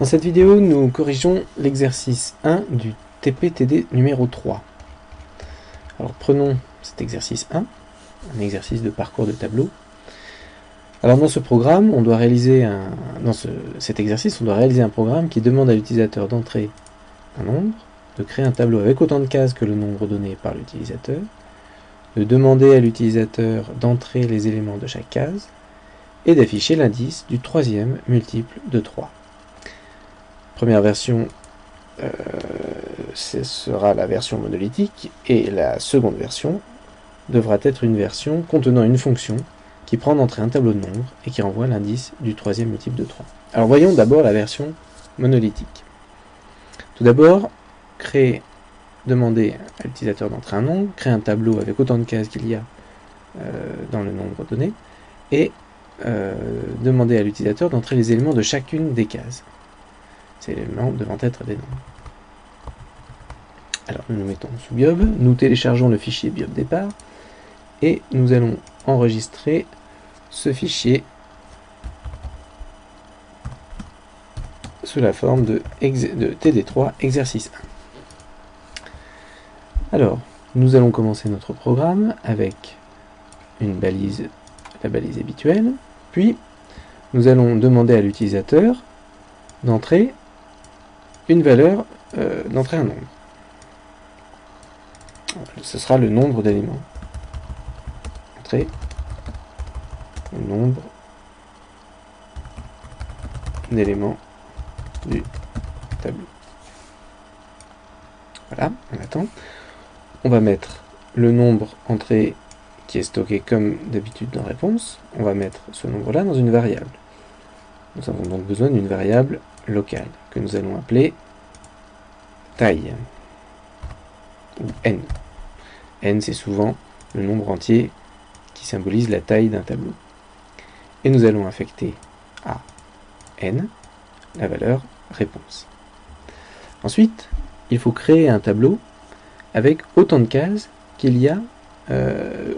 Dans cette vidéo, nous corrigeons l'exercice 1 du TPTD numéro 3. Alors prenons cet exercice 1, un exercice de parcours de tableau. Alors dans ce programme, on doit réaliser cet exercice, on doit réaliser un programme qui demande à l'utilisateur d'entrer un nombre, de créer un tableau avec autant de cases que le nombre donné par l'utilisateur, de demander à l'utilisateur d'entrer les éléments de chaque case, et d'afficher l'indice du troisième multiple de 3. Première version, ce sera la version monolithique, et la seconde version devra être une version contenant une fonction qui prend d'entrée un tableau de nombres et qui renvoie l'indice du troisième multiple de 3. Alors voyons d'abord la version monolithique. Tout d'abord, demander à l'utilisateur d'entrer un nombre, créer un tableau avec autant de cases qu'il y a dans le nombre donné, et demander à l'utilisateur d'entrer les éléments de chacune des cases. Ces éléments devant être des nombres. Alors nous nous mettons sous Biob, nous téléchargeons le fichier Biob départ, et nous allons enregistrer ce fichier sous la forme de TD3 exercice 1. Alors, nous allons commencer notre programme avec la balise habituelle, puis nous allons demander à l'utilisateur d'entrer une valeur, d'entrer un nombre. Ce sera le nombre d'éléments. Entrer le nombre d'éléments du tableau. Voilà, on attend. On va mettre le nombre entré qui est stocké comme d'habitude dans réponse. On va mettre ce nombre-là dans une variable. Nous avons donc besoin d'une variable locale que nous allons appeler taille, ou n. N, c'est souvent le nombre entier qui symbolise la taille d'un tableau. Et nous allons affecter à n la valeur réponse. Ensuite, il faut créer un tableau avec autant de cases qu'il y a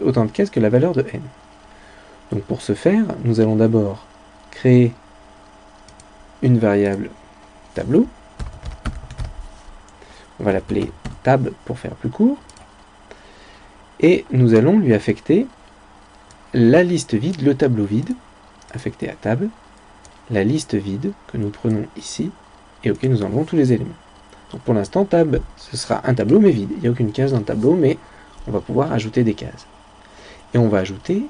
autant de cases que la valeur de n. Donc pour ce faire, nous allons d'abord créer une variable tableau. On va l'appeler tab pour faire plus court. Et nous allons lui affecter la liste vide, le tableau vide, affecté à tab, la liste vide que nous prenons ici et auquel nous enlevons tous les éléments. Donc pour l'instant, tab, ce sera un tableau mais vide. Il n'y a aucune case dans le tableau, mais on va pouvoir ajouter des cases. Et on va ajouter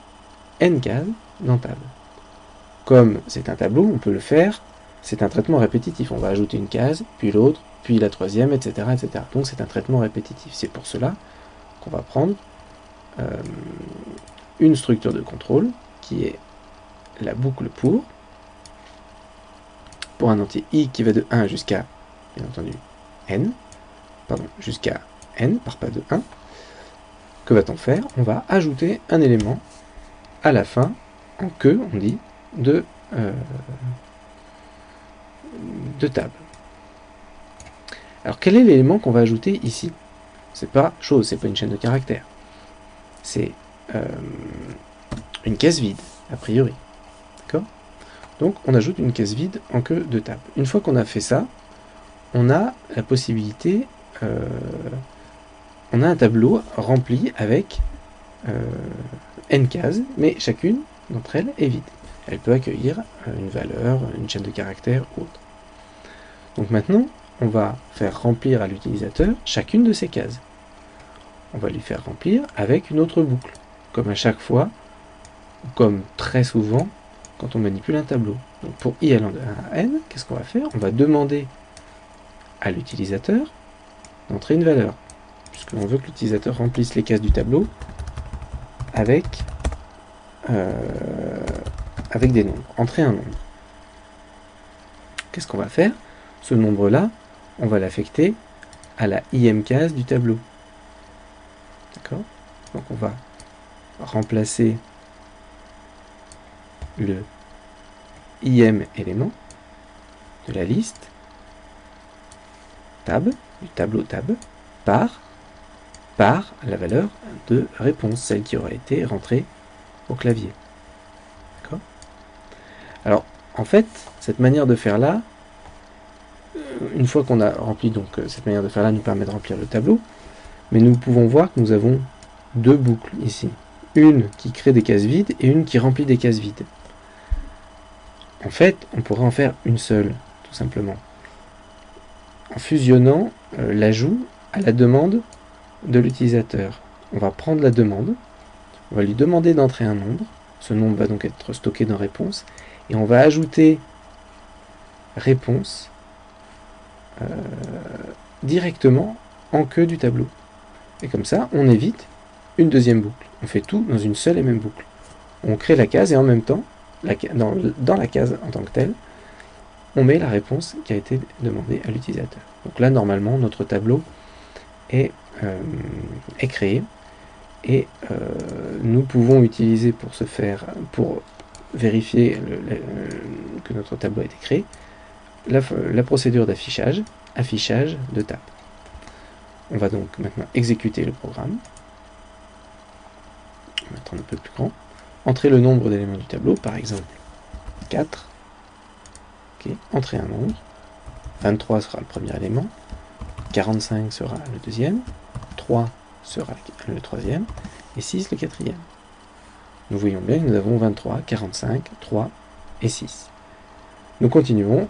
n cases dans tab. Comme c'est un tableau, on peut le faire, c'est un traitement répétitif. On va ajouter une case, puis l'autre, puis la troisième, etc., etc. Donc c'est un traitement répétitif. C'est pour cela qu'on va prendre une structure de contrôle qui est la boucle pour un entier i qui va de 1 jusqu'à, bien entendu, jusqu'à n, par pas de 1. Que va-t-on faire? On va ajouter un élément à la fin, en queue, on dit, de tab. Alors quel est l'élément qu'on va ajouter ici? C'est pas chose, c'est pas une chaîne de caractères. C'est une case vide, a priori. D'accord? Donc on ajoute une case vide en queue de tab. Une fois qu'on a fait ça, on a la possibilité, on a un tableau rempli avec n cases, mais chacune d'entre elles est vide. Elle peut accueillir une valeur, une chaîne de caractères ou autre. Donc maintenant, on va faire remplir à l'utilisateur chacune de ces cases. On va lui faire remplir avec une autre boucle, comme à chaque fois, ou comme très souvent, quand on manipule un tableau. Donc pour i allant de 1 à n, qu'est-ce qu'on va faire? On va demander à l'utilisateur d'entrer une valeur, puisqu'on veut que l'utilisateur remplisse les cases du tableau avec des nombres. Entrer un nombre. Qu'est-ce qu'on va faire? Ce nombre-là, on va l'affecter à la im case du tableau. D'accord? Donc on va remplacer le im élément de la liste tab, du tableau tab, par la valeur de réponse, celle qui aurait été rentrée au clavier. D'accord? Alors, en fait, cette manière de faire là, une fois qu'on a rempli, donc cette manière de faire là nous permet de remplir le tableau, mais nous pouvons voir que nous avons deux boucles ici. Une qui crée des cases vides et une qui remplit des cases vides. En fait, on pourrait en faire une seule, tout simplement, en fusionnant l'ajout à la demande de l'utilisateur. On va prendre la demande, on va lui demander d'entrer un nombre, ce nombre va donc être stocké dans réponse, et on va ajouter réponse directement en queue du tableau. Et comme ça, on évite une deuxième boucle. On fait tout dans une seule et même boucle. On crée la case et en même temps, dans la case en tant que telle, on met la réponse qui a été demandée à l'utilisateur. Donc là, normalement, notre tableau est créé et nous pouvons utiliser pour ce faire, pour vérifier que notre tableau a été créé, la procédure d'affichage, affichage de table. On va donc maintenant exécuter le programme. On va mettre un peu plus grand. Entrer le nombre d'éléments du tableau, par exemple 4. Okay. Entrer un nombre. 23 sera le premier élément. 45 sera le deuxième. 3 sera le troisième. Et 6 le quatrième. Nous voyons bien que nous avons 23, 45, 3 et 6. Nous continuons.